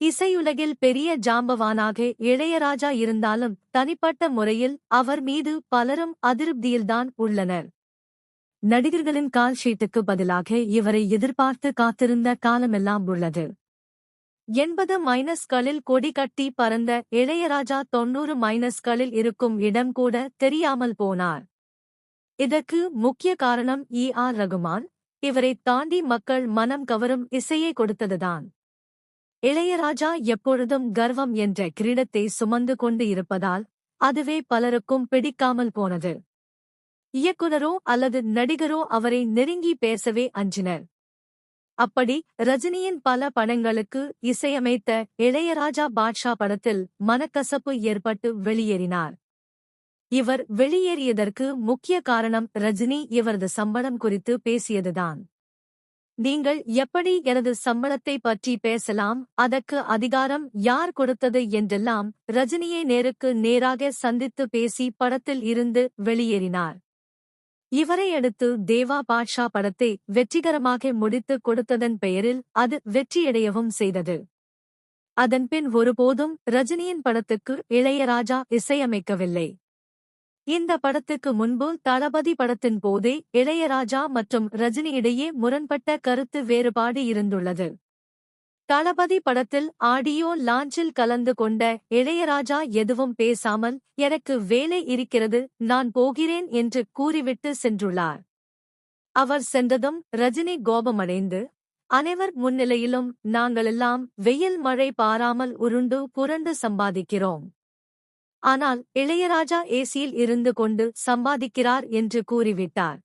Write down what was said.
இசையுலகில் பெரிய ஜாம்பவானாக இளையராஜா இருந்தாலும் தனிப்பட்ட முறையில் அவர் மீது பலரும் அதிருப்தியில்தான் உள்ளனர். நடிகர்களின் கால் ஷீட்டுக்கு பதிலாக இவரை எதிர்பார்த்து காத்திருந்த காலமெல்லாம் உள்ளது. 80 மைனஸ்களில் கொடி கட்டி பறந்த இளையராஜா 90 மைனஸ்களில் இருக்கும் இடம் கூட தெரியாமல் போனார். இதற்கு முக்கிய காரணம் ஆர் ரகுமான். இவரைத் தாண்டி மக்கள் மனம் கவரும் இசையை கொடுத்ததுதான். இளையராஜா எப்பொழுதும் கர்வம் என்ற கிரீடத்தை சுமந்து கொண்டு இருப்பதால் அதுவே பலருக்கும் பிடிக்காமல் போனது. இயக்குனரோ அல்லது நடிகரோ அவரை நெருங்கி பேசவே அஞ்சினர். அப்படி ரஜினியின் பல படங்களுக்கு இசையமைத்த இளையராஜா பாட்ஷா படத்தில் மனக்கசப்பு ஏற்பட்டு வெளியேறினார். இவர் வெளியேறியதற்கு முக்கிய காரணம் ரஜினி இவரது சம்பளம் குறித்து பேசியதுதான். நீங்கள் எப்படி எனது சம்பளத்தை பற்றி பேசலாம், அதற்கு அதிகாரம் யார் கொடுத்தது என்றெல்லாம் ரஜினியை நேருக்கு நேராக சந்தித்து பேசி படத்தில் இருந்து வெளியேறினார். இவரை அடுத்து தேவா பாட்ஷா படத்தை வெற்றிகரமாக முடித்துக் கொடுத்ததன் பெயரில் அது வெற்றியடையவும் செய்தது. அதன்பின் ஒருபோதும் ரஜினியின் படத்துக்கு இளையராஜா இசையமைக்கவில்லை. இந்த படத்துக்கு முன்பு தளபதி படத்தின் போதே இளையராஜா மற்றும் ரஜினி இடையே முரண்பட்ட கருத்து வேறுபாடு இருந்துள்ளது. தளபதி படத்தில் ஆடியோ லாஞ்சில் கலந்து கொண்ட இளையராஜா எதுவும் பேசாமல் எனக்கு வேலை இருக்கிறது, நான் போகிறேன் என்று கூறிவிட்டு சென்றுள்ளார். அவர் சென்றதும் ரஜினி கோபமடைந்து, அனைவர் முன்னிலையிலும் நாங்களெல்லாம் வெயில் மழை பாராமல் உருண்டு புரண்டு சம்பாதிக்கிறோம். ஆனால் இளையராஜா ஏசியில் இருந்து கொண்டு சம்பாதிக்கிறார் என்று கூறிவிட்டார்.